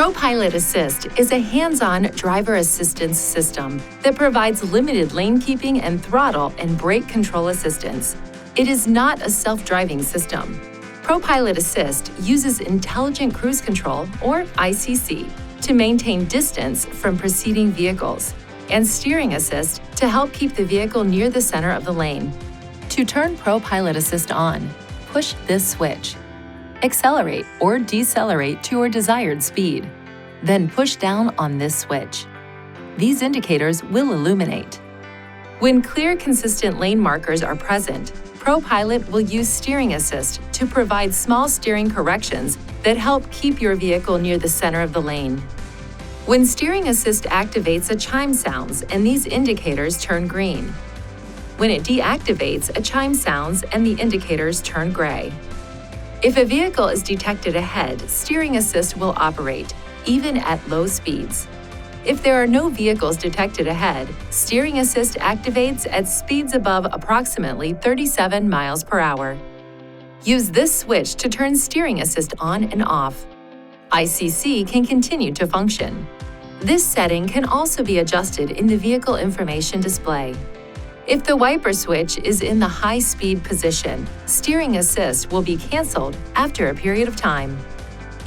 ProPILOT Assist is a hands-on driver assistance system that provides limited lane keeping and throttle and brake control assistance. It is not a self-driving system. ProPILOT Assist uses Intelligent Cruise Control, or ICC, to maintain distance from preceding vehicles, and Steering Assist to help keep the vehicle near the center of the lane. To turn ProPILOT Assist on, push this switch. Accelerate or decelerate to your desired speed. Then push down on this switch. These indicators will illuminate. When clear, consistent lane markers are present, ProPILOT will use Steering Assist to provide small steering corrections that help keep your vehicle near the center of the lane. When Steering Assist activates, a chime sounds and these indicators turn green. When it deactivates, a chime sounds and the indicators turn gray. If a vehicle is detected ahead, Steering Assist will operate, even at low speeds. If there are no vehicles detected ahead, Steering Assist activates at speeds above approximately 37 miles per hour. Use this switch to turn Steering Assist on and off. ICC can continue to function. This setting can also be adjusted in the vehicle information display. If the wiper switch is in the high-speed position, Steering Assist will be canceled after a period of time.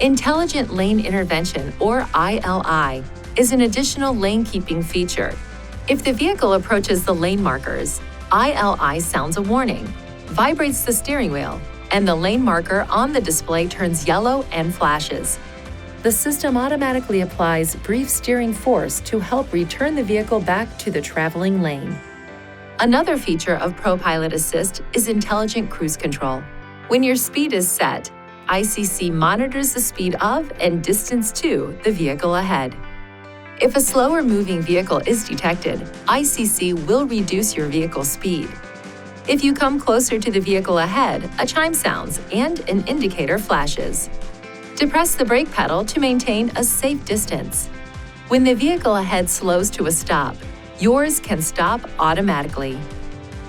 Intelligent Lane Intervention, or ILI, is an additional lane-keeping feature. If the vehicle approaches the lane markers, ILI sounds a warning, vibrates the steering wheel, and the lane marker on the display turns yellow and flashes. The system automatically applies brief steering force to help return the vehicle back to the traveling lane. Another feature of ProPILOT Assist is Intelligent Cruise Control. When your speed is set, ICC monitors the speed of and distance to the vehicle ahead. If a slower-moving vehicle is detected, ICC will reduce your vehicle's speed. If you come closer to the vehicle ahead, a chime sounds and an indicator flashes. Depress the brake pedal to maintain a safe distance. When the vehicle ahead slows to a stop, yours can stop automatically.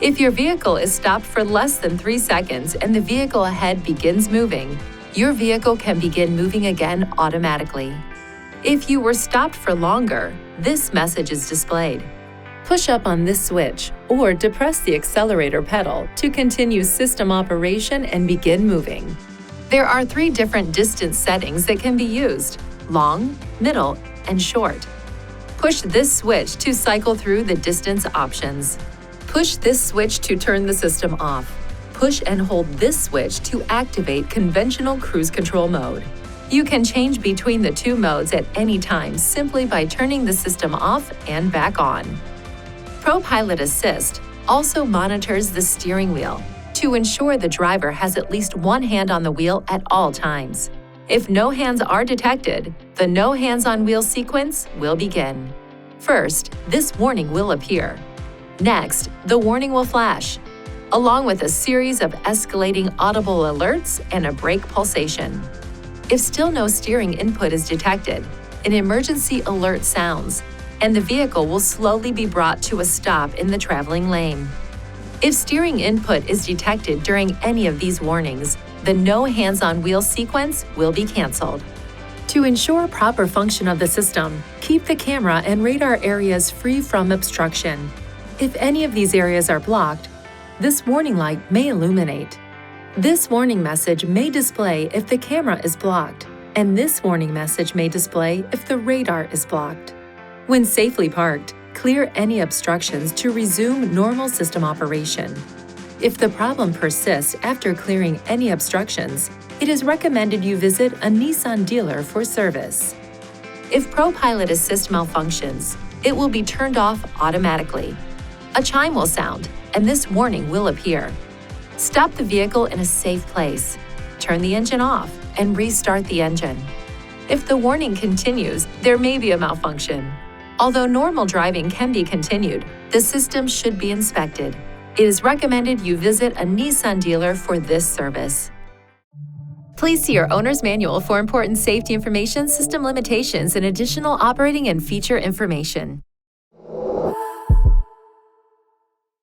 If your vehicle is stopped for less than 3 seconds and the vehicle ahead begins moving, your vehicle can begin moving again automatically. If you were stopped for longer, this message is displayed. Push up on this switch or depress the accelerator pedal to continue system operation and begin moving. There are 3 different distance settings that can be used: long, middle, and short. Push this switch to cycle through the distance options. Push this switch to turn the system off. Push and hold this switch to activate conventional cruise control mode. You can change between the 2 modes at any time simply by turning the system off and back on. ProPILOT Assist also monitors the steering wheel to ensure the driver has at least one hand on the wheel at all times. If no hands are detected, the no hands on wheel sequence will begin. First, this warning will appear. Next, the warning will flash, along with a series of escalating audible alerts and a brake pulsation. If still no steering input is detected, an emergency alert sounds, and the vehicle will slowly be brought to a stop in the traveling lane. If steering input is detected during any of these warnings, the no hands-on wheel sequence will be canceled. To ensure proper function of the system, keep the camera and radar areas free from obstruction. If any of these areas are blocked, this warning light may illuminate. This warning message may display if the camera is blocked, and this warning message may display if the radar is blocked. When safely parked, clear any obstructions to resume normal system operation. If the problem persists after clearing any obstructions, it is recommended you visit a Nissan dealer for service. If ProPILOT Assist malfunctions, it will be turned off automatically. A chime will sound, and this warning will appear. Stop the vehicle in a safe place. Turn the engine off and restart the engine. If the warning continues, there may be a malfunction. Although normal driving can be continued, the system should be inspected. It is recommended you visit a Nissan dealer for this service. Please see your owner's manual for important safety information, system limitations, and additional operating and feature information.